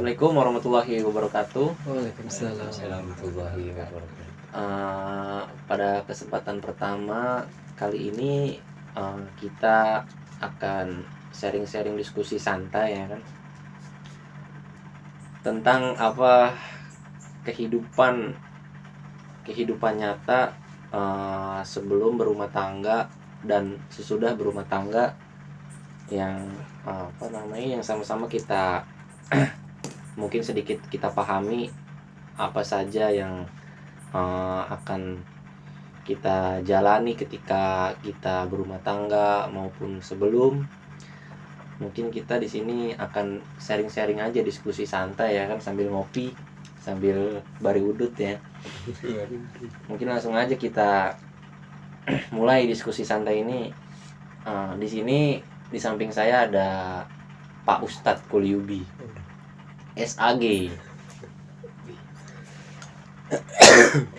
Assalamualaikum warahmatullahi wabarakatuh. Waalaikumsalam warahmatullahi wabarakatuh. Pada kesempatan pertama kali ini kita akan sharing-sharing diskusi santai ya kan, tentang apa kehidupan nyata sebelum berumah tangga dan sesudah berumah tangga yang yang sama-sama kita mungkin sedikit kita pahami apa saja yang akan kita jalani ketika kita berumah tangga maupun sebelum. Mungkin kita di sini akan sharing-sharing aja, diskusi santai ya kan, sambil ngopi, sambil bari udut ya. Mungkin langsung aja kita mulai diskusi santai ini. Di sini di samping saya ada Pak Ustadz Kuliubi, SAG.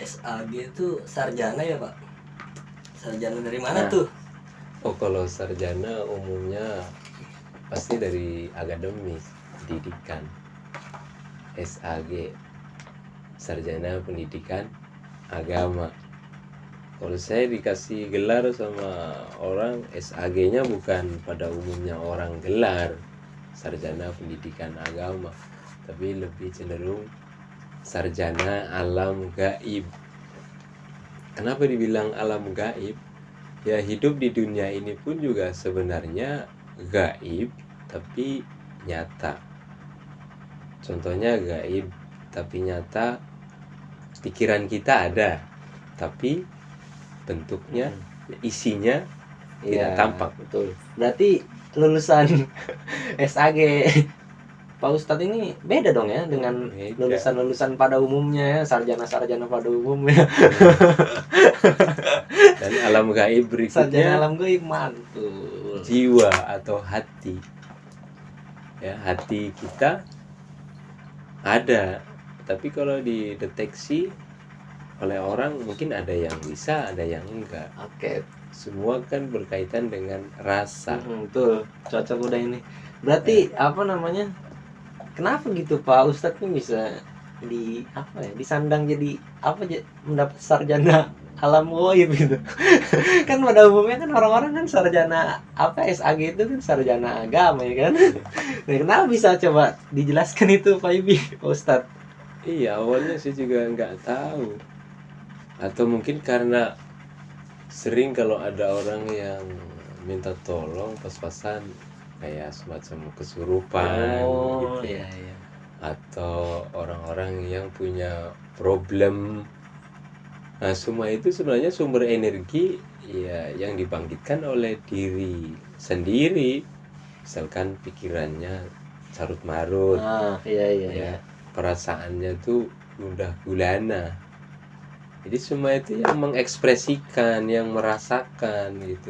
SAG itu sarjana ya Pak? Sarjana dari mana tuh? Oh, kalau sarjana umumnya pasti dari akademis pendidikan. SAG, sarjana pendidikan agama. Kalau saya dikasih gelar sama orang, SAG-nya bukan pada umumnya orang gelar sarjana pendidikan agama, tapi lebih cenderung sarjana alam gaib. Kenapa dibilang alam gaib? Ya, hidup di dunia ini pun juga sebenarnya gaib tapi nyata. Contohnya gaib tapi nyata, pikiran kita ada tapi bentuknya, isinya tidak tampak. Betul. Berarti lulusan SAG Pak Ustadz ini beda dong ya dengan lulusan pada umumnya ya, sarjana pada umumnya. Dan alam gaib berikutnya, sarjana alam gaib, mantul. Jiwa atau hati. Ya, hati kita ada, tapi kalau dideteksi oleh orang mungkin ada yang bisa, ada yang enggak. Oke. Semua kan berkaitan dengan rasa. Betul. Cocok udah ini. Berarti kenapa gitu Pak Ustadz ini bisa disandang jadi mendapat sarjana alam gaib gitu. Kan pada umumnya kan orang-orang kan sarjana SAG itu kan sarjana agama ya kan. Nah, kenapa bisa, coba dijelaskan itu Pak Ibi, Pak Ustadz? Iya, awalnya saya juga nggak tahu. Atau mungkin karena sering kalau ada orang yang minta tolong pas-pasan kayak semacam kesurupan gitu. Iya. Atau orang-orang yang punya problem. Nah, semua itu sebenarnya sumber energi ya yang dibangkitkan oleh diri sendiri. Misalkan pikirannya carut marut. Iya. Perasaannya tuh gundah gulana. Jadi semua itu yang mengekspresikan, yang merasakan gitu.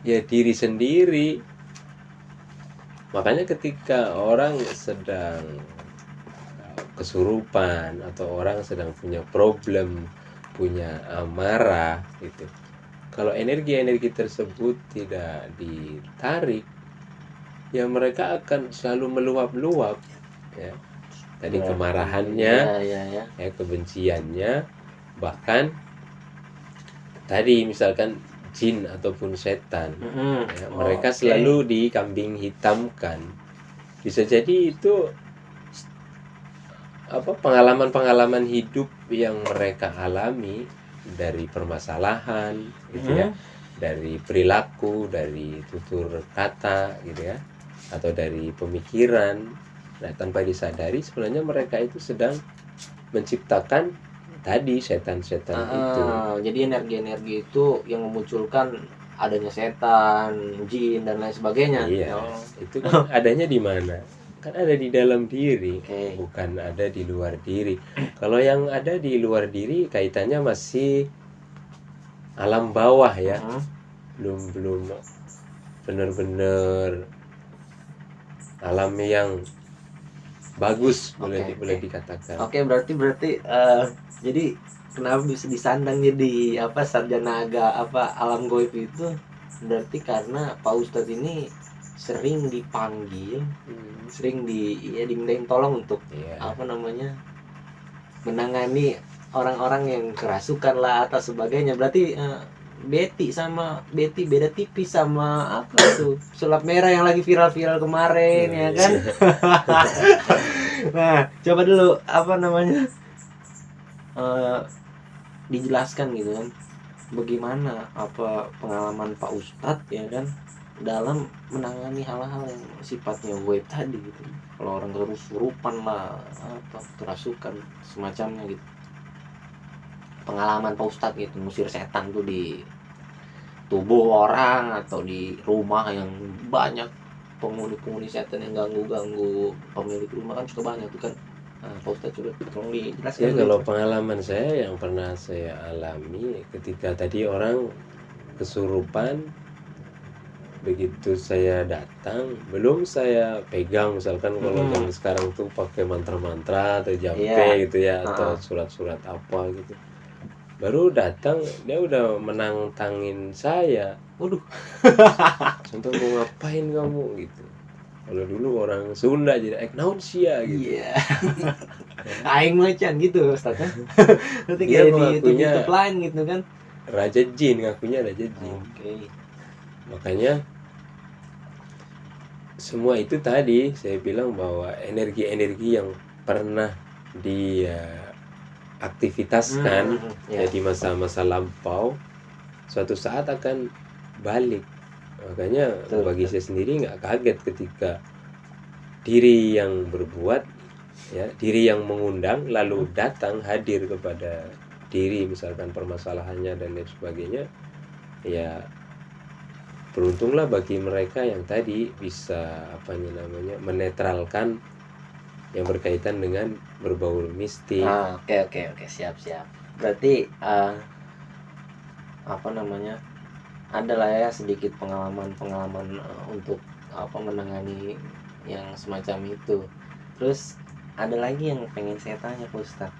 Ya diri sendiri. Makanya ketika orang sedang kesurupan atau orang sedang punya problem, punya amarah gitu, kalau energi-energi tersebut tidak ditarik, ya mereka akan selalu meluap-luap ya. Tadi kemarahannya, ya kebenciannya, bahkan tadi misalkan jin ataupun setan, ya, mereka selalu dikambing hitamkan. Bisa jadi itu pengalaman-pengalaman hidup yang mereka alami dari permasalahan gitu ya, dari perilaku, dari tutur kata gitu ya, atau dari pemikiran. Nah, tanpa disadari sebenarnya mereka itu sedang menciptakan tadi setan-setan itu. Jadi energi-energi itu yang memunculkan adanya setan, jin dan lain sebagainya. Iya. Itu kan adanya di mana? Kan ada di dalam diri, bukan ada di luar diri. Kalau yang ada di luar diri kaitannya masih alam bawah ya. Belum benar-benar alam yang bagus, boleh dikatakan. Oke, berarti jadi kenapa bisa disandang jadi sarjana alam gaib itu, berarti karena Pak Ustadz ini sering dipanggil sering dimintain tolong untuk Iya. apa namanya menangani orang-orang yang kerasukan lah atau sebagainya. Berarti Betty beda tipis sama apa tuh sulap merah yang lagi viral-viral kemarin ya kan. Nah coba dulu apa namanya dijelaskan gitu kan bagaimana apa pengalaman Pak Ustadz ya kan dalam menangani hal-hal yang sifatnya web tadi gitu. Kalau orang kesurupan lah apa kerasukan semacamnya gitu, pengalaman Pak Ustadz gitu ngusir setan tuh di tubuh orang atau di rumah yang banyak penghuni setan yang ganggu pemilik rumah kan suka banyak tuh kan. Nah, Pak Ustadz coba tolong dijelaskan Ya dulu. kalau pengalaman saya yang pernah saya alami ketika tadi orang kesurupan, begitu saya datang belum saya pegang, misalkan kalau zaman sekarang tuh pakai mantra-mantra atau jampe Iya. gitu ya, atau surat-surat apa gitu, baru datang dia udah menantangin saya, Waduh. contoh mau ngapain kamu gitu. Kalau dulu orang Sunda jadi naon sia gitu. Iya. Aing macan gitu Ustaz kan. Nanti Dia kayak di mengakunya YouTube lain gitu kan. Raja Jin, ngakunya Raja Jin. Oke. Makanya semua itu tadi saya bilang bahwa energi-energi yang pernah diaktivitaskan Ya. di masa-masa lampau suatu saat akan balik. Makanya Betul, bagi saya sendiri nggak kaget ketika diri yang berbuat, ya, diri yang mengundang lalu datang hadir kepada diri, misalkan permasalahannya dan lain sebagainya. Ya beruntunglah bagi mereka yang tadi bisa namanya menetralkan yang berkaitan dengan berbau mistik. Oke, siap. Berarti apa namanya? Ada lah ya sedikit pengalaman untuk apa menangani yang semacam itu. Terus ada lagi yang pengen saya tanya Pak Ustadz.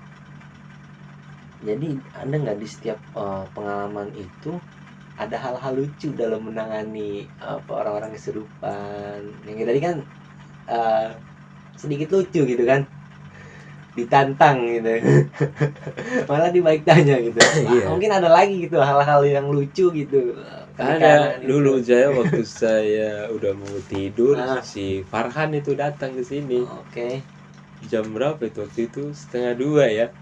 Jadi ada nggak di setiap pengalaman itu ada hal-hal lucu dalam menangani apa orang-orang kesurupan? Yang tadi kan sedikit lucu gitu kan, ditantang gitu. Malah dibalik tanya gitu. Iya. Mungkin ada lagi gitu hal-hal yang lucu gitu. Ada Itu. dulu saya waktu saya udah mau tidur, si Farhan itu datang ke sini. Oke. Jam berapa itu? Waktu itu 1:30 ya,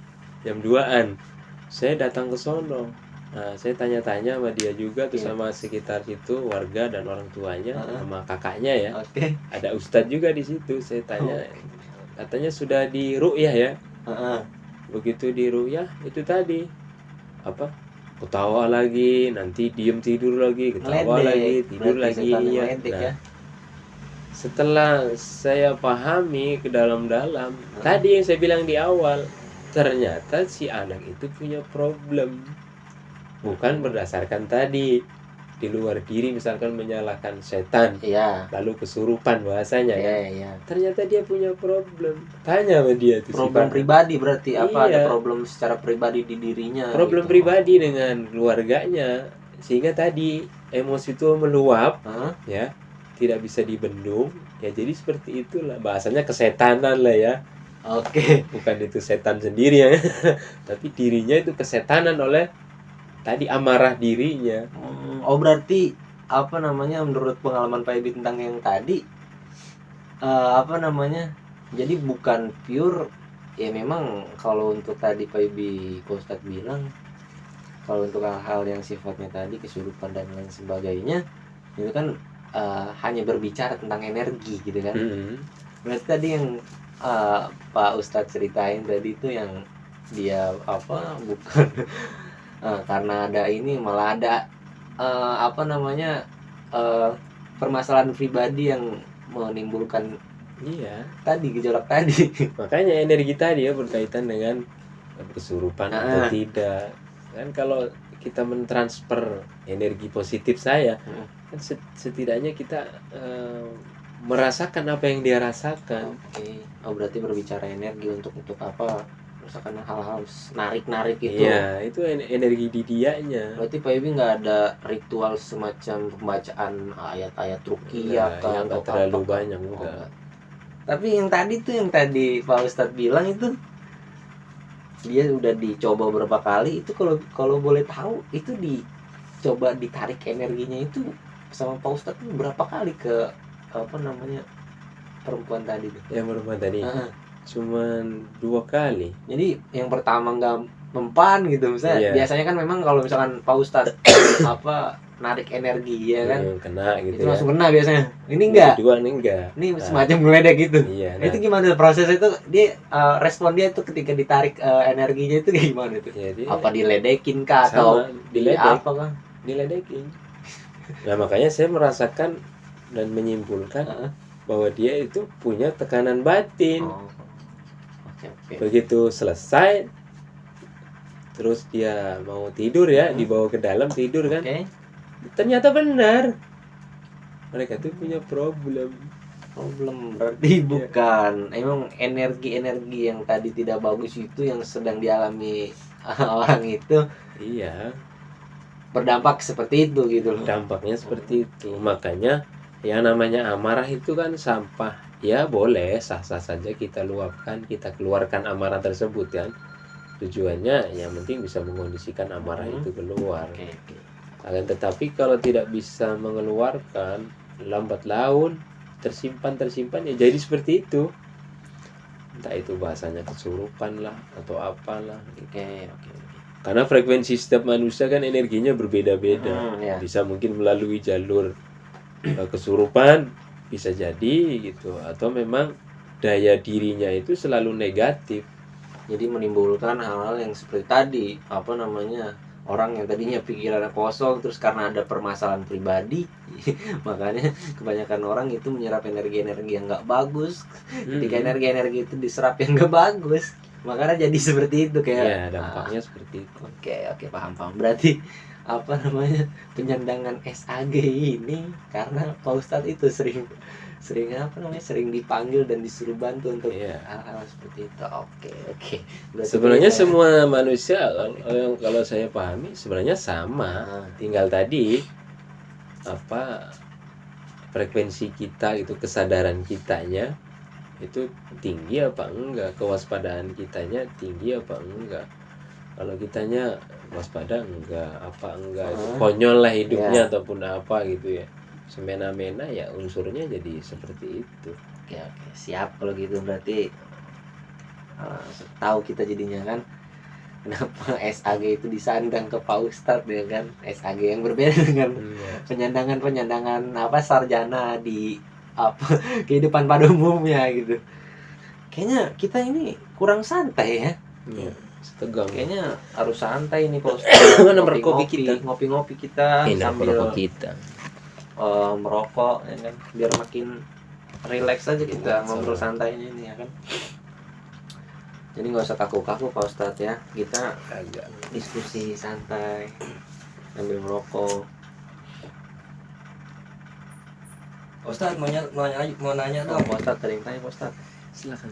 jam 2-an. Saya datang ke sono. Nah, saya tanya-tanya sama dia juga tuh, sama sekitar situ warga dan orang tuanya, sama kakaknya ya. Oke. Ada ustadz juga di situ. Saya tanya, katanya sudah di ru'yah ya. Begitu di ru'yah itu tadi apa? Ketawa lagi, nanti diem tidur lagi, ketawa lagi, tidur lagi ya. Nah, setelah saya pahami ke dalam-dalam, tadi yang saya bilang di awal, ternyata si anak itu punya problem. Bukan berdasarkan tadi di luar diri, misalkan menyalahkan setan, lalu kesurupan bahasanya kan. Ternyata dia punya problem. Tanya sama dia tuh, problem pribadi berarti apa? Ada problem secara pribadi di dirinya. Problem gitu. Pribadi dengan keluarganya, sehingga tadi emosi itu meluap, ya, tidak bisa dibendung. Ya jadi seperti itulah, bahasanya kesetanan lah ya. Oke. Bukan itu setan sendiri ya, tapi dirinya itu kesetanan oleh tadi amarah dirinya. Oh berarti apa namanya menurut pengalaman Pak Ibi tentang yang tadi apa namanya? Jadi bukan pure ya, memang kalau untuk tadi Pak Ibi Ustadz bilang kalau untuk hal-hal yang sifatnya tadi kesurupan dan lain sebagainya itu kan hanya berbicara tentang energi gitu kan. Berarti tadi yang Pak Ustadz ceritain tadi itu yang dia apa bukan karena ada ini malah ada apa namanya permasalahan pribadi yang menimbulkan tadi gejolak tadi. Makanya energi tadi ya berkaitan dengan kesurupan atau tidak. Kan kalau kita mentransfer energi positif saya, kan setidaknya kita merasakan apa yang dia rasakan. Oke. Oh berarti berbicara energi untuk apa? Misalkan hal-hal narik itu. Iya, itu energi di dianya. Berarti Pak Ibi nggak ada ritual semacam pembacaan ayat-ayat ruqyah atau terlalu banyak enggak. Tapi yang tadi Pak Ustadz bilang itu dia udah dicoba berapa kali itu, kalau boleh tahu itu dicoba ditarik energinya itu sama Pak Ustadz itu berapa kali ke apa namanya perempuan tadi tuh? Yang perempuan tadi Heeh. cuman 2 kali. Jadi yang pertama nggak mempan gitu, misalnya Iya. biasanya kan memang kalau misalkan Pak Ustadz apa narik energi ya kan, Kena itu gitu ya. langsung kena biasanya. Ini enggak, Kedua ini enggak. ini Nah, semacam meledek gitu. iya. Nah, itu gimana proses itu, dia respon dia itu ketika ditarik energinya itu kayak gimana itu? Jadi Apa diledekin kah atau sama, di diledek. apa kah? diledekin. Nah, makanya saya merasakan dan menyimpulkan Heeh. bahwa dia itu punya tekanan batin. Oh. Oke. Begitu selesai, terus dia mau tidur ya, dibawa ke dalam tidur kan. Oke. Ternyata benar. Mereka tuh punya problem. Berarti bukan emang energi-energi yang tadi tidak bagus itu yang sedang dialami orang itu Iya, berdampak seperti itu gitu loh. dampaknya seperti itu. Makanya yang namanya amarah itu kan sampah. Ya boleh, sah-sah saja kita luapkan, kita keluarkan amarah tersebut kan. Tujuannya yang penting bisa mengondisikan amarah itu keluar. Oke. Akan tetapi kalau tidak bisa mengeluarkan, lambat laun tersimpan ya jadi seperti itu. Entah itu bahasanya kesurupan lah atau apalah. Oke. Karena frekuensi setiap manusia kan energinya berbeda-beda. Ya. Bisa mungkin melalui jalur kesurupan, bisa jadi gitu, atau memang daya dirinya itu selalu negatif. Jadi menimbulkan hal-hal yang seperti tadi, apa namanya, orang yang tadinya pikirannya kosong terus karena ada permasalahan pribadi makanya kebanyakan orang itu menyerap energi-energi yang nggak bagus. Ketika energi-energi itu diserap yang nggak bagus, makanya jadi seperti itu kayak Ya, dampaknya seperti itu. Oke, paham. Berarti apa namanya, penyandangan SAG ini karena Pak Ustadz itu sering apa namanya, sering dipanggil dan disuruh bantu untuk Iya. hal-hal seperti itu. Oke. Berarti Sebenarnya kita- semua manusia kalau saya pahami sebenarnya sama. Tinggal tadi apa frekuensi kita itu, kesadaran kitanya itu tinggi apa enggak, kewaspadaan kitanya tinggi apa enggak. Kalau kitanya waspada enggak, apa enggak, itu konyol lah hidupnya ataupun apa gitu ya, semena-mena ya, unsurnya jadi seperti itu. Oke, siap kalau gitu. Berarti tahu kita jadinya kan kenapa SAG itu disandang ke Pak Ustadz ya kan, SAG yang berbeda dengan penyandangan apa sarjana di apa kehidupan pada umumnya gitu. Kayaknya kita ini kurang santai ya. Setegang. Kayaknya harus santai nih Pak Ustadz. Mana merkopi kita? Ngopi-ngopi kita sambil kita. merokok ya kan, biar makin rileks aja kita ngobrol santainya ini ya kan. Jadi nggak usah kaku-kaku Pak Ustadz ya, kita agak diskusi santai sambil merokok. Ustadz mau nanya dong. Pak Ustadz, ada yang tanya Pak Ustadz. Silakan.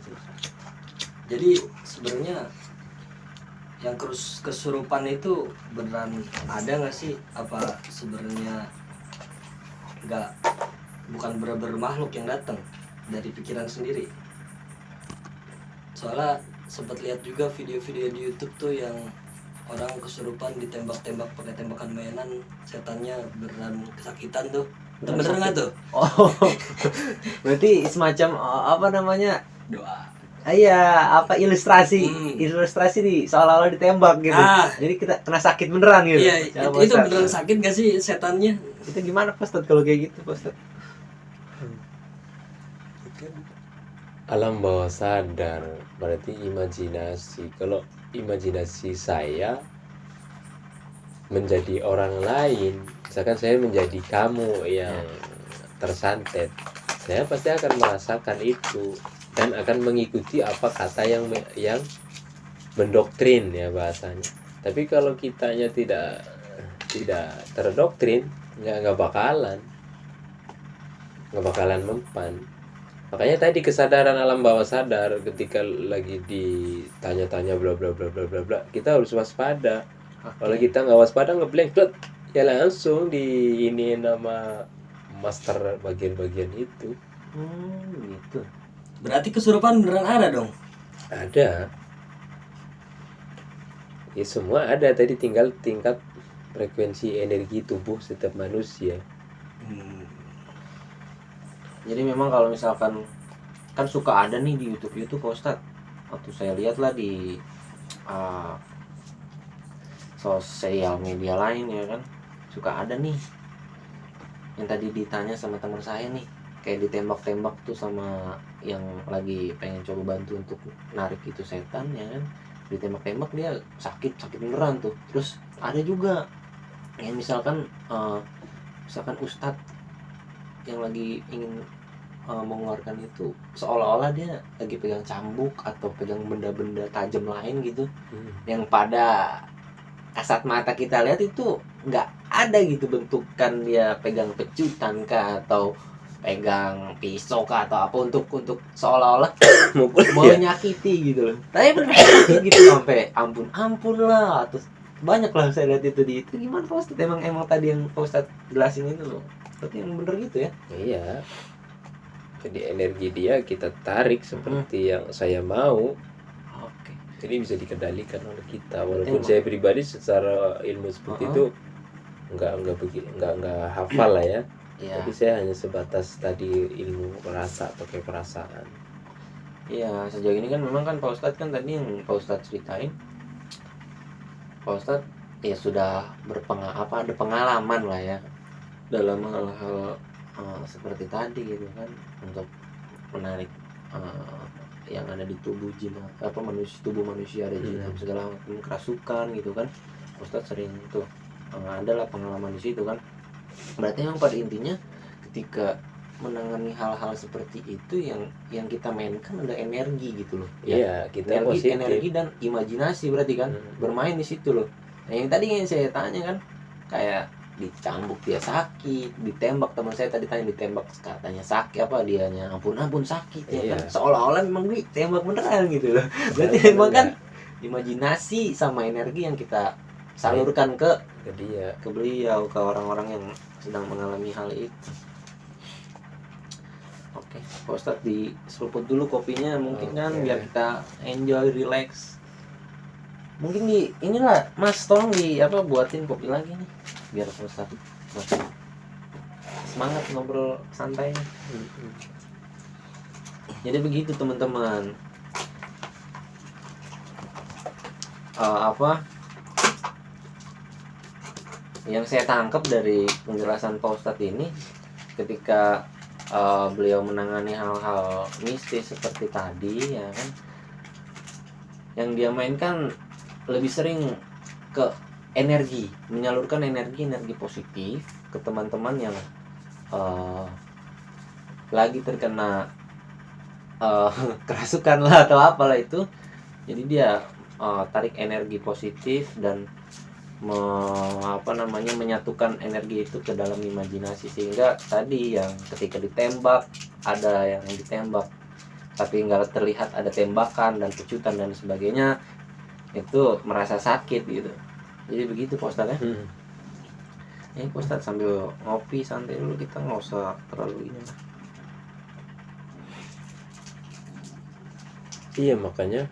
Jadi sebenarnya yang kesurupan itu beneran ada nggak sih? Apa sebenarnya bukan bener-bener makhluk yang datang dari pikiran sendiri? Soalnya sempat lihat juga video-video di YouTube tuh yang orang kesurupan ditembak-tembak pakai tembakan mainan, setannya beneran kesakitan tuh. Itu bener nggak tuh? Oh, berarti semacam apa namanya, Doa. iya, apa ilustrasi di seolah-olah ditembak gitu. Jadi kita kena sakit beneran gitu. Iya, itu beneran sakit gak sih setannya? Itu gimana Pak Ustadz kalau kayak gitu Pak Ustadz? Alam bawah sadar berarti imajinasi. Kalau imajinasi saya menjadi orang lain, misalkan saya menjadi kamu yang tersantet, saya pasti akan merasakan itu dan akan mengikuti apa kata yang mendoktrin ya bahasanya. Tapi kalau kitanya tidak terdoktrin, nggak bakalan mempan. Makanya tadi kesadaran alam bawah sadar, ketika lagi ditanya-tanya bla bla bla bla bla bla, kita harus waspada. Kalau kita nggak waspada, ngeblank, ya langsung ini nama master bagian-bagian itu. Gitu. Berarti kesurupan beneran ada dong. Ada. Ya semua ada, tadi tinggal tingkat frekuensi energi tubuh setiap manusia. Jadi memang kalau misalkan kan suka ada nih di YouTube Pak Ustadz, waktu saya lihat lah di sosial media lain ya kan, suka ada nih yang tadi ditanya sama teman saya nih, kayak ditembak-tembak tuh sama yang lagi pengen coba bantu untuk narik itu setan ya kan, ditembak-tembak dia sakit beneran tuh. Terus ada juga yang misalkan ustadz yang lagi ingin mengeluarkan itu, seolah-olah dia lagi pegang cambuk atau pegang benda-benda tajam lain gitu, yang pada kasat mata kita lihat itu nggak ada gitu bentukan, dia pegang pecutan kah atau pegang pisau kah atau apa untuk seolah-olah mau nyakiti gitu loh. Tapi benar sakit gitu sampai ampun lah. Terus banyak lah saya lihat itu di itu. Gimana Pak Ustadz, emang tadi yang Pak Ustadz jelasin itu loh, berarti yang bener gitu ya? Iya. Jadi energi dia kita tarik seperti yang saya mau. Oke. Jadi bisa dikendalikan oleh kita. Walaupun saya pribadi secara ilmu seperti itu nggak hafal lah ya. Iya. Tapi saya hanya sebatas tadi ilmu rasa, pakai perasaan. Iya, sejauh ini kan memang kan Pak Ustadz kan tadi yang Pak Ustadz ceritain, Pak Ustadz ya sudah ada pengalaman lah ya dalam hal-hal seperti tadi gitu kan, untuk menarik yang ada di tubuh tubuh manusia ada jin segala macam kerasukan gitu kan. Ustadz sering tuh adalah pengalaman di situ kan. Berarti memang pada intinya ketika menangani hal-hal seperti itu yang kita mainkan ada energi gitu loh. Iya, kita energi dan imajinasi berarti kan bermain di situ loh. Nah, yang tadi yang saya tanya kan kayak dicambuk dia sakit, ditembak teman saya tadi tanya ditembak katanya sakit, apa dianya ampun sakit ya kan, seolah-olah memang ditembak beneran gitu loh. Berarti memang kan imajinasi sama energi yang kita salurkan ke dia, ke beliau, ke orang-orang yang sedang mengalami hal itu. Oke, Pak Ustadz diseruput dulu kopinya mungkin kan biar kita enjoy, relax. Mungkin inilah Mas, tolong buatin kopi lagi nih biar Pak Ustadz makin semangat ngobrol santai. Jadi begitu teman-teman. Yang saya tangkap dari penjelasan Pak Ustadz ini, ketika beliau menangani hal-hal mistis seperti tadi ya kan, yang dia mainkan lebih sering ke energi, menyalurkan energi positif ke teman-teman yang lagi terkena kerasukan lah atau apalah itu. Jadi dia tarik energi positif dan menyatukan energi itu ke dalam imajinasi, sehingga tadi yang ketika ditembak ada yang ditembak tapi nggak terlihat ada tembakan dan pecutan dan sebagainya, itu merasa sakit gitu. Jadi begitu Pak Ustadz ya. Ini Pak Ustadz sambil ngopi santai dulu, kita nggak usah terlalu ini lah. Iya, makanya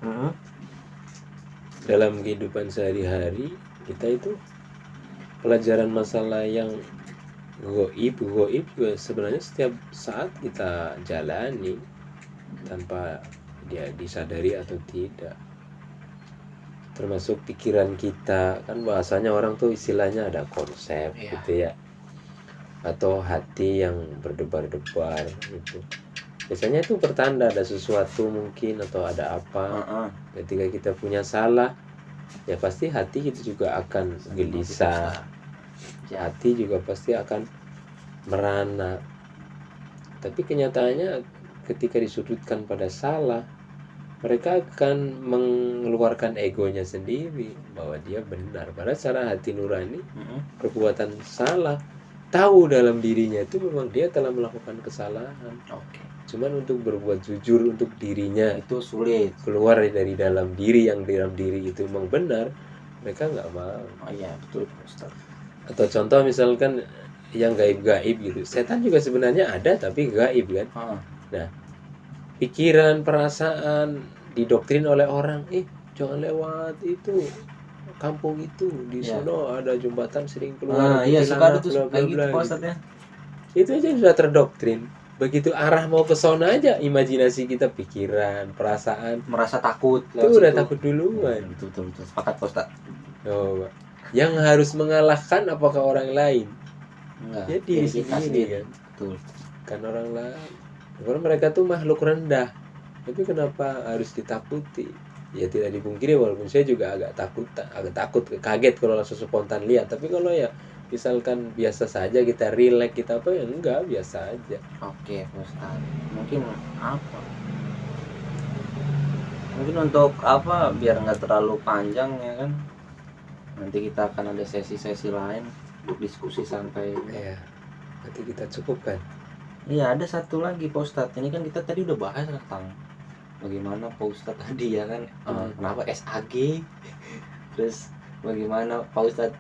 dalam kehidupan sehari-hari kita itu pelajaran masalah yang goib juga sebenarnya setiap saat kita jalani tanpa dia disadari atau tidak. Termasuk pikiran kita, kan bahasanya orang tuh istilahnya ada konsep gitu ya, atau hati yang berdebar-debar gitu. Biasanya itu pertanda ada sesuatu mungkin atau ada apa. Ketika kita punya salah, ya pasti hati kita juga akan gelisah, hati juga pasti akan merana. Tapi kenyataannya ketika disudutkan pada salah, mereka akan mengeluarkan egonya sendiri bahwa dia benar. Padahal secara hati nurani perbuatan salah, tahu dalam dirinya itu memang dia telah melakukan kesalahan. Cuman untuk berbuat jujur untuk dirinya itu sulit, keluar dari dalam diri, yang dalam diri itu memang benar, mereka nggak mau. Iya betul Ustaz. Atau contoh misalkan yang gaib-gaib gitu, setan juga sebenarnya ada tapi gaib kan. Nah pikiran, perasaan didoktrin oleh orang, jangan lewat itu kampung itu, di Ya. sono ada jembatan sering keluar Iya suka ada kuntilanak, tuh bla bla kayak gitu bla Pak gitu. Ustadz ya. Itu aja sudah terdoktrin. Begitu arah mau ke sono aja, imajinasi kita, pikiran, perasaan Merasa takut itu lewat udah situ. takut duluan. Betul. Sepakat Pak Ustadz. Oh, yang harus mengalahkan apakah orang lain? Enggak. Ya diri kita sendiri kan. Betul. Kan orang lain. Karena mereka tuh makhluk rendah. Tapi kenapa harus ditakuti? Ya tidak dipungkiri walaupun saya juga agak takut, kaget kalau langsung spontan lihat. Tapi kalau ya misalkan biasa saja kita relax, kita apa ya enggak, biasa aja. Oke Pak Ustadz. Mungkin apa? Mungkin untuk apa biar nggak terlalu panjang ya kan. Nanti kita akan ada sesi-sesi lain untuk diskusi sampai. Ya, nanti kita cukupkan. Iya ada satu lagi Pak Ustadz. Ini kan kita tadi udah bahas tentang bagaimana Pak Ustadz tadi ya kan, kenapa SAG, terus bagaimana Pak Ustadz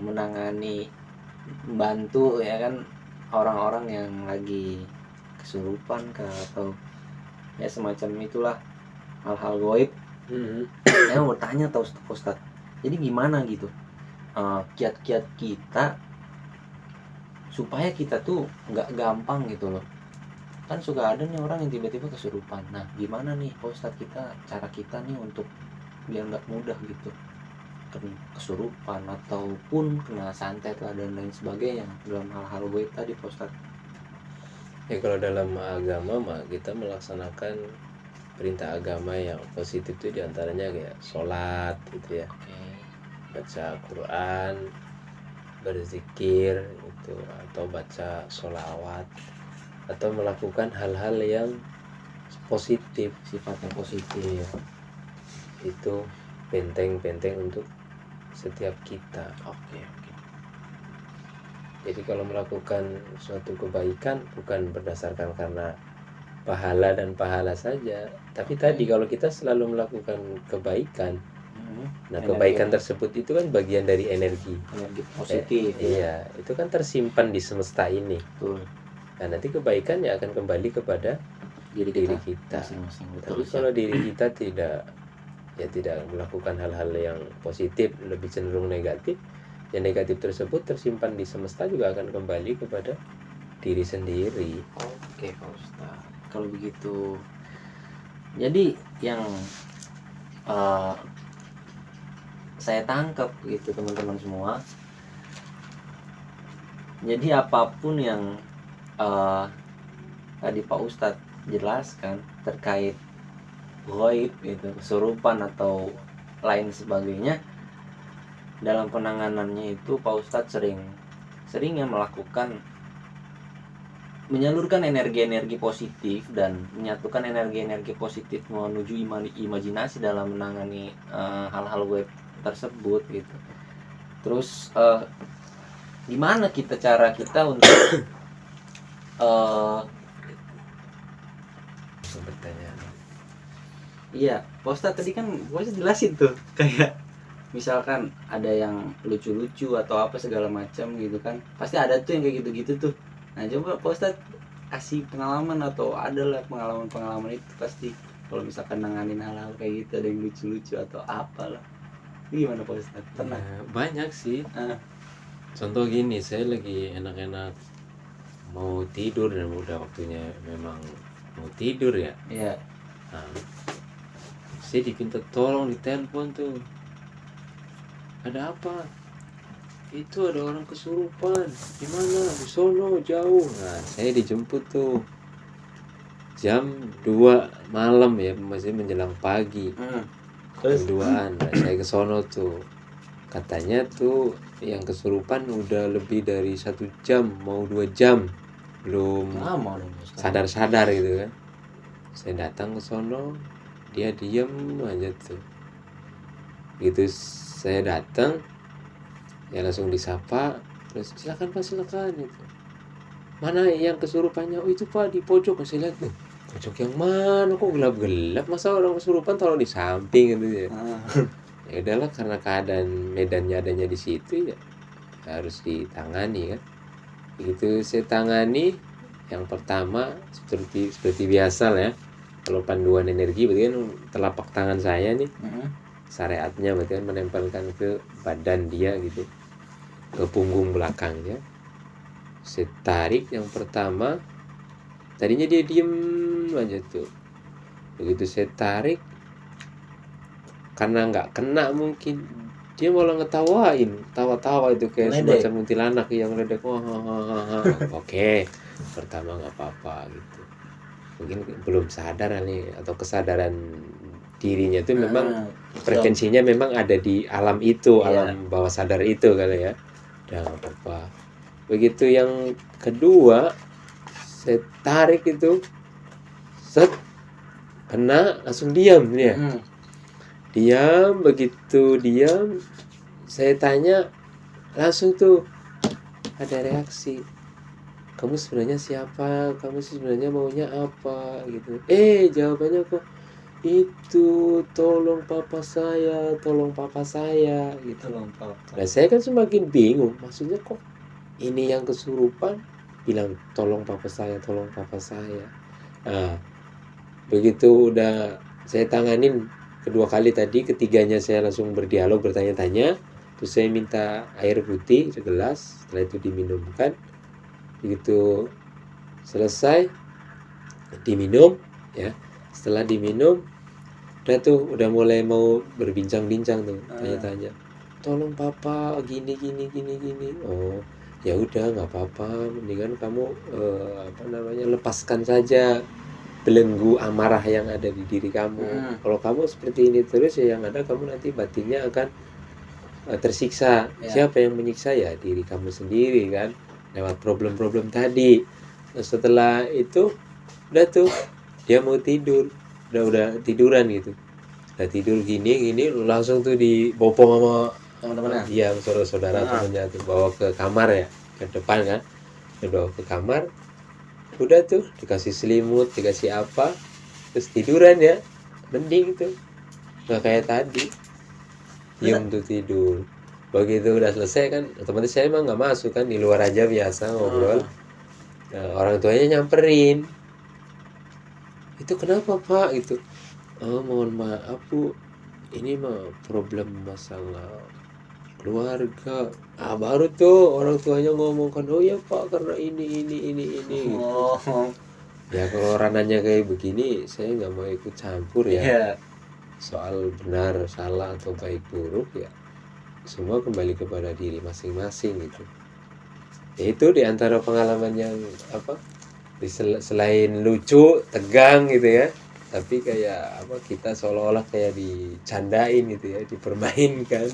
menangani, membantu ya kan orang-orang yang lagi kesurupan atau ya semacam itulah hal-hal goib. Saya mau bertanya tahu Pak Ustadz, jadi gimana gitu kiat-kiat kita supaya kita tuh nggak gampang gitu loh, kan suka ada nih orang yang tiba-tiba kesurupan. Nah gimana nih Pak Ustadz cara kita nih untuk biar nggak mudah gitu kesurupan ataupun kena santet lah dan lain sebagainya dalam hal-hal goib tadi Pak Ustadz. Ya kalau dalam agama mah kita melaksanakan perintah agama yang positif itu diantaranya kayak sholat gitu ya, baca Quran, berzikir itu, atau baca sholawat, atau melakukan hal-hal yang positif, Sifatnya positif. itu benteng-benteng untuk setiap kita. Oke. Jadi kalau melakukan suatu kebaikan bukan berdasarkan karena pahala dan pahala saja, tapi tadi kalau kita selalu melakukan kebaikan, nah kebaikan tersebut itu kan bagian dari energi positif. Iya, itu kan tersimpan di semesta ini. Betul. Nah nanti kebaikannya akan kembali kepada diri kita. Masing-masing. Tapi kalau diri kita tidak melakukan hal-hal yang positif, lebih cenderung negatif, yang negatif tersebut tersimpan di semesta juga akan kembali kepada diri sendiri. Oke Pak Ustadz, kalau begitu jadi yang saya tangkap gitu teman-teman semua, jadi apapun yang tadi Pak Ustadz jelaskan terkait goib gitu, kesurupan atau lain sebagainya, dalam penanganannya itu Pak Ustadz seringnya menyalurkan energi-energi positif dan menyatukan energi-energi positif menuju imajinasi dalam menangani hal-hal goib tersebut gitu. Terus gimana cara kita untuk Pertanyaan. iya Pak Ustadz tadi kan Pak Ustadz jelasin tuh kayak misalkan ada yang lucu-lucu atau apa segala macam gitu kan, pasti ada tuh yang kayak gitu-gitu tuh. Nah coba Pak Ustadz kasih pengalaman atau adalah pengalaman itu pasti kalau misalkan nanganin hal-hal kayak gitu, ada yang lucu-lucu atau apalah. Ini gimana Pak Ustadz? Pernah? Ya, banyak sih. Contoh gini, saya lagi enak-enak mau tidur dan udah waktunya memang mau tidur ya. Iya. Nah, saya diminta tolong di telepon tuh. Ada apa? Itu ada orang kesurupan. Di mana? Di sono jauh. Nah, saya dijemput tuh jam 2 malam ya, masih menjelang pagi. Jam 2-an. Nah, saya ke sono tuh. Katanya tuh yang kesurupan udah lebih dari 1 jam, mau 2 jam belum sadar-sadar gitu kan. Saya datang ke sono, dia diem aja tuh. Gitu saya datang, ya langsung disapa, terus silakan Pak, silakan gitu. Mana yang kesurupannya? Oh itu Pak di pojok. Saya lihat, pojok yang mana? Kok gelap-gelap? Masa orang kesurupan taruh di samping gitu ya? Ya udahlah, karena keadaan medannya adanya di situ ya harus ditangani kan. Begitu saya tangani, yang pertama seperti biasa lah ya, Kalau panduan energi berarti kan telapak tangan saya nih, Mm-mm. syariatnya berarti kan menempelkan ke badan dia gitu, ke punggung belakangnya. Saya tarik yang pertama, tadinya dia diem aja tuh. Begitu saya tarik, karena nggak kena mungkin, dia malah ngetawain, tawa-tawa itu kayak Ngeledek. semacam kuntilanak yang ngeledek. Wah, oke, pertama nggak apa-apa gitu. Mungkin belum sadar nih, atau kesadaran dirinya itu memang Ah, frekuensinya memang ada di alam itu, Iya. alam bawah sadar itu kali ya. Udah nggak apa-apa. Begitu yang kedua, saya tarik itu, set, kena, langsung diam dia. Mm-mm. Diam, begitu diam, saya tanya, langsung tuh ada reaksi. Kamu sebenarnya siapa? Kamu sebenarnya maunya apa? Gitu. Jawabannya kok itu, tolong papa saya, tolong papa saya, gitu. Tolong papa. Nah, saya kan semakin bingung. Maksudnya kok ini yang kesurupan bilang tolong papa saya, tolong papa saya. Nah, begitu udah saya tanganin kedua kali tadi, ketiganya saya langsung berdialog, bertanya-tanya. Terus saya minta air putih segelas, setelah itu diminumkan. Begitu selesai diminum ya, setelah diminum udah mulai mau berbincang-bincang tuh, tanya-tanya, tolong papa gini. Oh ya udah, nggak apa-apa, mendingan kamu lepaskan saja belenggu amarah yang ada di diri kamu. Kalau kamu seperti ini terus ya, yang ada kamu nanti batinnya akan tersiksa. Ya. Siapa yang menyiksa? Ya diri kamu sendiri kan, lewat problem-problem tadi. Nah, setelah itu udah tuh dia mau tidur, udah tiduran gitu, udah tidur gini langsung tuh dibopong sama Teman-teman. dia, saudara-saudara temennya tuh, bawa ke kamar ya, ke depan kan, dibawa ke kamar. Udah tuh dikasih selimut, dikasih apa, terus tiduran ya, mending tuh, nggak kayak tadi diem tuh tidur. Begitu udah selesai kan, otomatis saya emang nggak masuk kan, di luar aja biasa ngobrol. Nah, orang tuanya nyamperin, itu kenapa pak gitu. Oh mohon maaf bu, ini mah problem masalah keluarga. Baru tuh orang tuanya ngomong kan, oh ya pak, karena ini. Oh. Ya kalau ranahnya kayak begini, saya nggak mau ikut campur ya. Iya. Soal benar salah atau baik buruk ya, semua kembali kepada diri masing-masing gitu. Ya itu diantara pengalaman yang selain lucu, tegang gitu ya, tapi kayak kita seolah-olah kayak dicandain gitu ya, dipermainkan.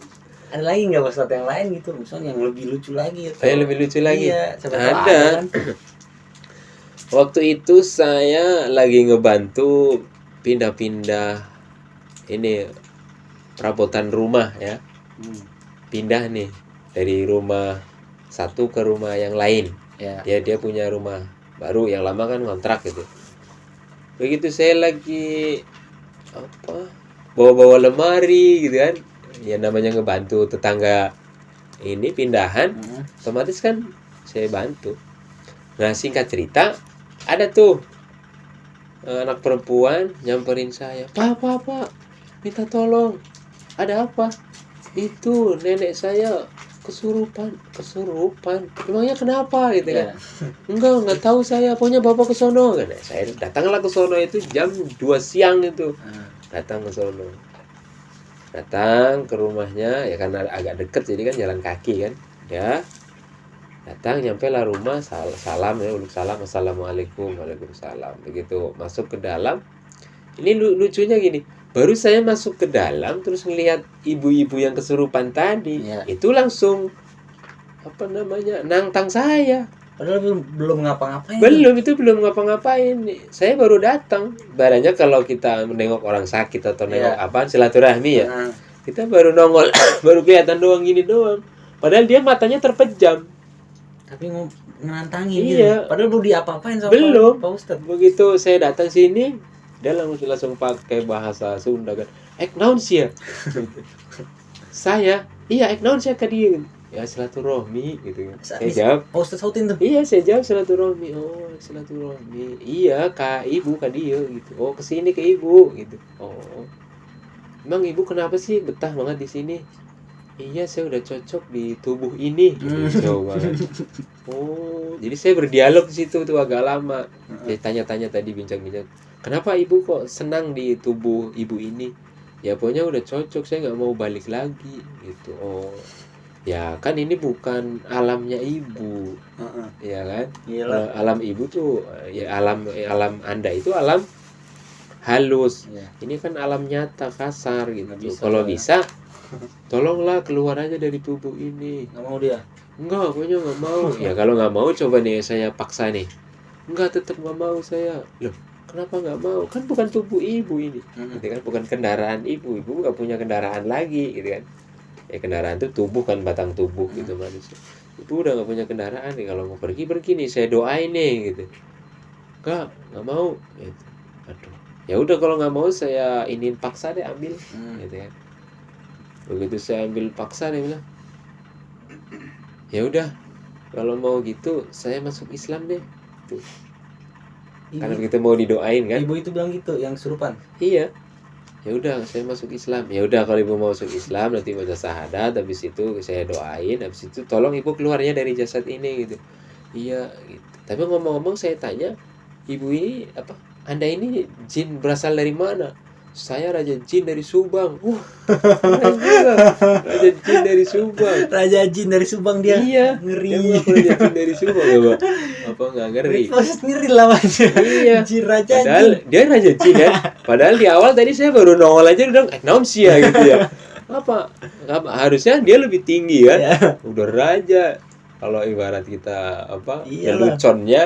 Ada lagi nggak Ustadz yang lain gitu, misalnya yang lebih lucu lagi atau? Lebih lucu lagi? Iya, siapa tahu ada kan? Waktu itu saya lagi ngebantu pindah-pindah ini perabotan rumah ya. Pindah nih dari rumah satu ke rumah yang lain Ya. dia punya rumah baru, yang lama kan kontrak gitu. Begitu saya lagi bawa lemari gitu kan, ya namanya ngebantu tetangga ini pindahan, otomatis kan saya bantu. Nah singkat cerita, ada tuh anak perempuan nyamperin saya, pak minta tolong, ada apa? Itu nenek saya kesurupan. Emangnya kenapa gitu kan? Enggak tahu saya, pokoknya bapak ke sono kan. Saya datanglah ke sono, itu jam 2 siang itu. Datang ke sono, datang ke rumahnya ya, karena agak deket jadi kan jalan kaki kan ya. Datang, nyampe lah rumah, salam ya, uluk salam, assalamualaikum, waalaikumsalam. Begitu masuk ke dalam, ini lucunya gini, baru saya masuk ke dalam terus ngelihat ibu-ibu yang kesurupan tadi, itu langsung nantang saya. Padahal belum ngapa-ngapain. Belum ngapa-ngapain. Saya baru datang. Barangnya kalau kita menengok orang sakit atau nengok silaturahmi ya, kita baru nongol, baru kelihatan doang gini doang. Padahal dia matanya terpejam. Tapi nantangin Iya. gitu. Padahal belum diapa-apain sama Pak Ustadz. Begitu saya datang sini, dia langsung pakai bahasa Sunda kan. Naon sih ya? Saya, iya naon sih ke dia. Ya silaturahmi gitu kan. Saat Saya ini jawab, Pak Ustadz sautin tuh. iya saya jawab silaturahmi. Oh silaturahmi. Iya kak ibu kak dia gitu. Oh kesini ke ibu gitu. Oh emang ibu kenapa sih betah banget di sini? Iya saya udah cocok di tubuh ini gitu jawaban. Oh jadi saya berdialog di situ tuh agak lama. Saya tanya-tanya tadi bincang-bincang. Kenapa ibu kok senang di tubuh ibu ini? Ya pokoknya udah cocok saya nggak mau balik lagi gitu. Oh ya kan ini bukan alamnya ibu ya kan. Iyalah. Alam ibu tuh ya alam anda itu alam halus. Iya. Ini kan alam nyata kasar gitu. Nggak bisa Kalau lah ya. bisa tolonglah keluar aja dari tubuh ini. Nggak mau dia. Enggak, pokoknya nggak mau. Ya kalau nggak mau coba nih saya paksa nih. Enggak, tetap nggak mau saya. Loh, kenapa nggak mau? Kan bukan tubuh ibu ini. Gitu kan, bukan kendaraan ibu. Ibu nggak punya kendaraan lagi, gitu kan. Ya kendaraan itu tubuh kan, batang tubuh gitu manusia. Ibu udah nggak punya kendaraan nih. Kalau mau pergi nih. Saya doain nih, gitu. Nggak mau. Gitu. Aduh. Ya udah kalau nggak mau saya iniin paksa deh ambil, gitu kan. Begitu saya ambil paksa dia bilang, ya udah kalau mau gitu saya masuk Islam deh tuh. Karena begitu mau didoain kan. Ibu itu bilang gitu yang kesurupan. Iya. Ya udah saya masuk Islam. Ya udah kalau ibu mau masuk Islam nanti baca syahadat, habis itu saya doain, habis itu tolong ibu keluarnya dari jasad ini gitu. Iya gitu. Tapi ngomong-ngomong saya tanya, ibu ini apa? Anda ini jin berasal dari mana? Saya Raja Jin dari Subang. Keren juga. Raja Jin dari Subang. Raja Jin dari Subang dia. Iya. Ngeri. Dia ngaku Raja Jin dari Subang ya, Pak? Apa nggak ngeri? Proses sendiri lawannya. Iya. Jin Raja Padahal Jin. dia Raja Jin ya. Padahal di awal tadi saya baru nongol aja udah naon sih ya gitu ya. Apa harusnya dia lebih tinggi kan? Ya. Udah raja. Kalau ibarat kita apa? Iyalah. Leluconnya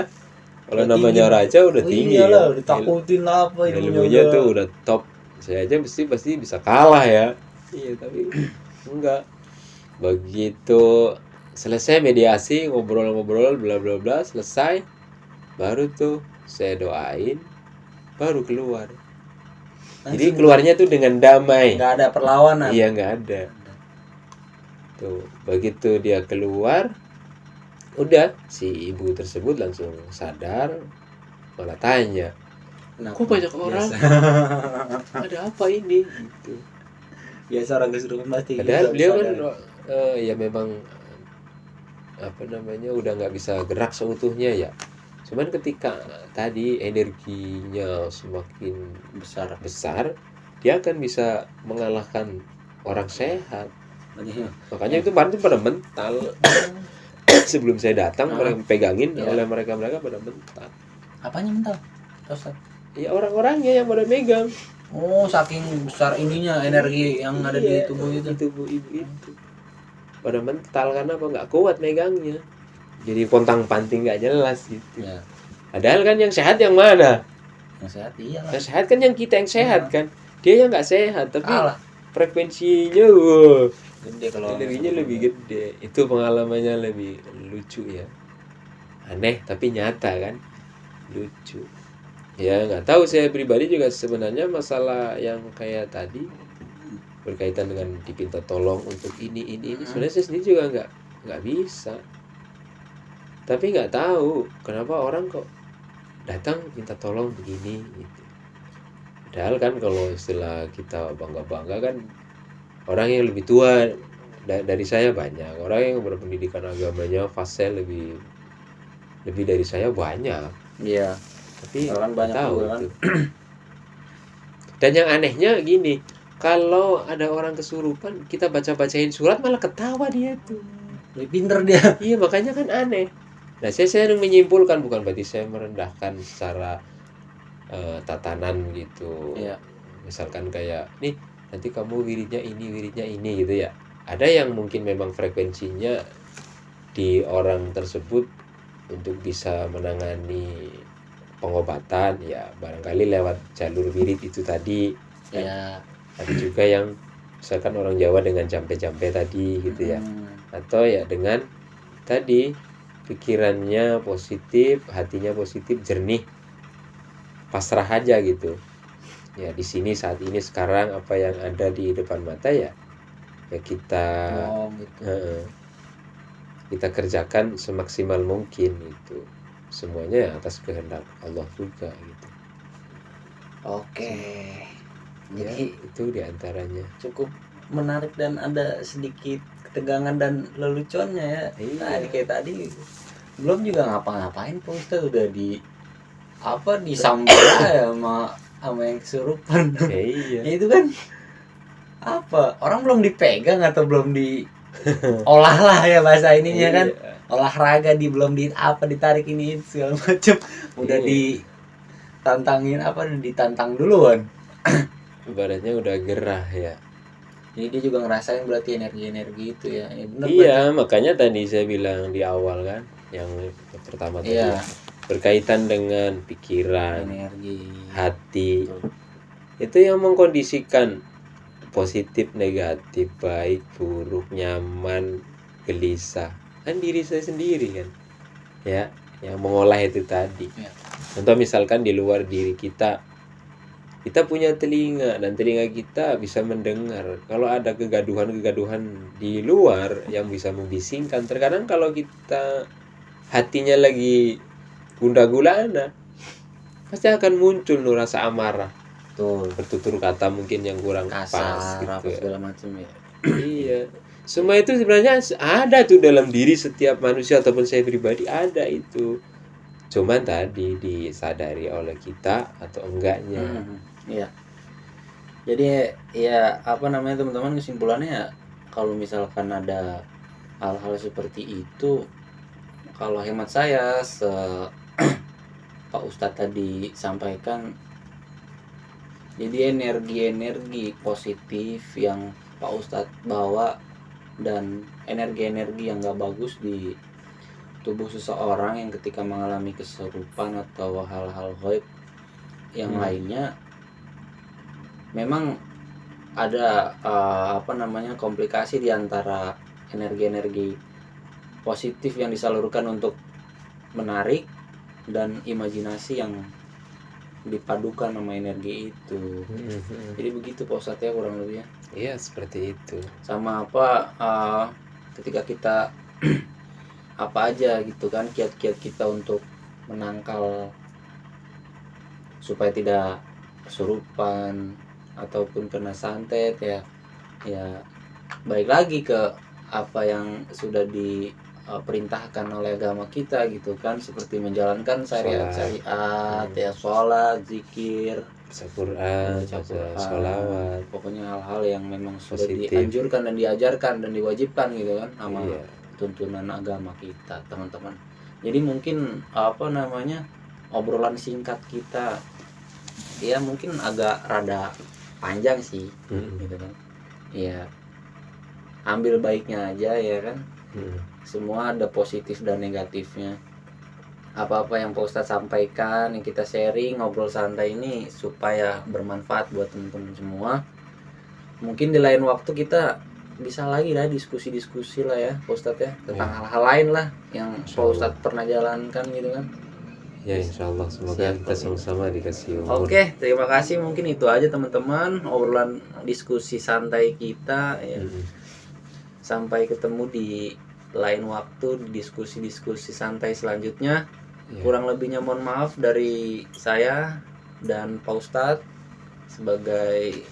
kalau Udah namanya tinggi. raja udah tinggi. Iyalah, ya. ditakutin apa Ilmunya tuh udah top. Saya aja pasti bisa kalah ya. Iya, tapi enggak. Begitu selesai mediasi, ngobrol-ngobrol bla bla bla, selesai baru tuh saya doain baru keluar. Jadi keluarnya tuh dengan damai. Nggak ada perlawanan. Iya, nggak ada. Tuh, begitu dia keluar, udah si ibu tersebut langsung sadar, malah tanya, kok banyak orang? Ada apa ini? Gitu. Biasa orang kesurupan pasti. Padahal gitu, dia kan sadar. ya memang apa namanya udah nggak bisa gerak seutuhnya ya. Cuman ketika tadi energinya semakin besar, dia akan bisa mengalahkan orang sehat. Makanya itu bantu pada mental. Sebelum saya datang mereka pegangin Ya. oleh mereka pada mental. Apanya mental? Ustaz? Ya orang-orangnya yang pada megang. Oh, saking besar ininya energi yang ada di tubuh itu. Di tubuh ibu itu. Pada mental karena apa nggak kuat megangnya. Jadi pontang-panting nggak jelas gitu. Ya. Padahal kan yang sehat yang mana? Yang sehat iyalah. Yang sehat kan yang kita yang sehat kan. Dia yang nggak sehat tapi Kalah. frekuensinya wow, Gede kalau energinya lebih gede. Itu pengalamannya lebih lucu ya. Aneh tapi nyata kan. Lucu. Ya nggak tahu, saya pribadi juga sebenarnya masalah yang kayak tadi berkaitan dengan dipinta tolong untuk ini sebenarnya saya sendiri juga nggak bisa. Tapi nggak tahu kenapa orang kok datang minta tolong begini gitu. Padahal kan kalau istilah kita bangga kan orang yang lebih tua dari saya banyak, orang yang berpendidikan agamanya fase lebih dari saya banyak. Iya. Tapi Orang banyak tahu juga kan. itu. Dan yang anehnya gini, kalau ada orang kesurupan kita bacain surat malah ketawa dia tuh. Lebih pinter dia. Iya, makanya kan aneh. Nah, saya menyimpulkan, bukan berarti saya merendahkan secara tatanan gitu. Iya. Misalkan kayak nih nanti kamu wiridnya ini gitu ya. Ada yang mungkin memang frekuensinya di orang tersebut untuk bisa menangani pengobatan ya barangkali lewat jalur wirid itu tadi. Iya. Ada juga yang misalkan orang Jawa dengan jampe-jampe tadi gitu ya. Atau ya dengan tadi pikirannya positif, hatinya positif, jernih, pasrah aja gitu. Ya di sini saat ini sekarang apa yang ada di depan mata ya kita gitu. kita kerjakan semaksimal mungkin itu. Semuanya ya atas kehendak Allah juga gitu. Oke. Ya, Jadi itu diantaranya. cukup menarik dan ada sedikit ketegangan dan leluconnya ya. Iya. Tadi kayak tadi belum juga ngapa-ngapain Pak Ustadz udah di apa disambut ya sama yang kesurupan. Iya. Ya itu kan apa orang belum dipegang atau belum diolah lah ya bahasa ininya kan, Iya. olahraga belum di apa ditarik ini itu segala macem udah Iya. ditantangin apa ditantang duluan. Ibaratnya udah gerah ya. Jadi dia juga ngerasain berarti energi-energi itu ya. Ya benar Iya, makanya tadi saya bilang di awal kan, yang pertama tadi Iya. ya, berkaitan dengan pikiran, energi. hati. Betul. Itu yang mengkondisikan positif, negatif, baik, buruk, nyaman, gelisah. Kan diri saya sendiri kan. Ya, yang mengolah itu tadi. Ya. Contoh misalkan di luar diri kita punya telinga dan telinga kita bisa mendengar. Kalau ada kegaduhan-kegaduhan di luar yang bisa membisingkan, terkadang kalau kita hatinya lagi gundah gulana, pasti akan muncul rasa amarah, Betul. bertutur kata mungkin yang kurang pas Kasar apa gitu. segala macam ya. Iya, semua itu sebenarnya ada tuh dalam diri setiap manusia ataupun saya pribadi ada itu. Cuman tadi disadari oleh kita atau enggaknya. Iya. Jadi ya apa namanya teman-teman kesimpulannya ya kalau misalkan ada hal-hal seperti itu kalau hemat saya Pak Ustadz tadi sampaikan jadi energi-energi positif yang Pak Ustadz bawa dan energi-energi yang gak bagus di tubuh seseorang yang ketika mengalami kesurupan atau hal-hal gaib yang lainnya memang ada komplikasi di antara energi-energi positif yang disalurkan untuk menarik dan imajinasi yang dipadukan sama energi itu. Jadi begitu Pak Ustadz ya kurang lebih ya. Iya seperti itu. Sama ketika kita apa aja gitu kan kiat-kiat kita untuk menangkal supaya tidak kesurupan ataupun kena santet ya balik lagi ke apa yang sudah diperintahkan oleh agama kita gitu kan seperti menjalankan syariat ya sholat, zikir, baca Quran, baca sholawat, pokoknya hal-hal yang memang sudah positif, dianjurkan dan diajarkan dan diwajibkan gitu kan sama iya, tuntunan agama kita teman-teman. Jadi mungkin obrolan singkat kita ya mungkin agak rada panjang sih gitu kan ya ambil baiknya aja ya kan. Semua ada positif dan negatifnya. Apa-apa yang Pak Ustadz sampaikan yang kita sharing ngobrol santai ini supaya bermanfaat buat teman-teman semua. Mungkin di lain waktu kita bisa lagi lah diskusi-diskusi lah ya Pak Ustadz ya tentang hal-hal lain lah yang Pak Ustadz pernah jalankan gitu kan. Ya insyaallah semoga kita sama-sama dikasih umur. Oke, terima kasih. Mungkin itu aja teman-teman obrolan diskusi santai kita ya. Sampai ketemu di lain waktu di diskusi-diskusi santai selanjutnya. Kurang lebihnya mohon maaf dari saya dan Pak Ustadz sebagai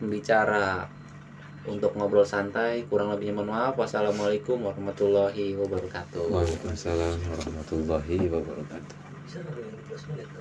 pembicara untuk ngobrol santai. Kurang lebihnya mohon maaf. Wassalamualaikum warahmatullahi wabarakatuh. Waalaikumsalam warahmatullahi wabarakatuh. Bisa 12 menit.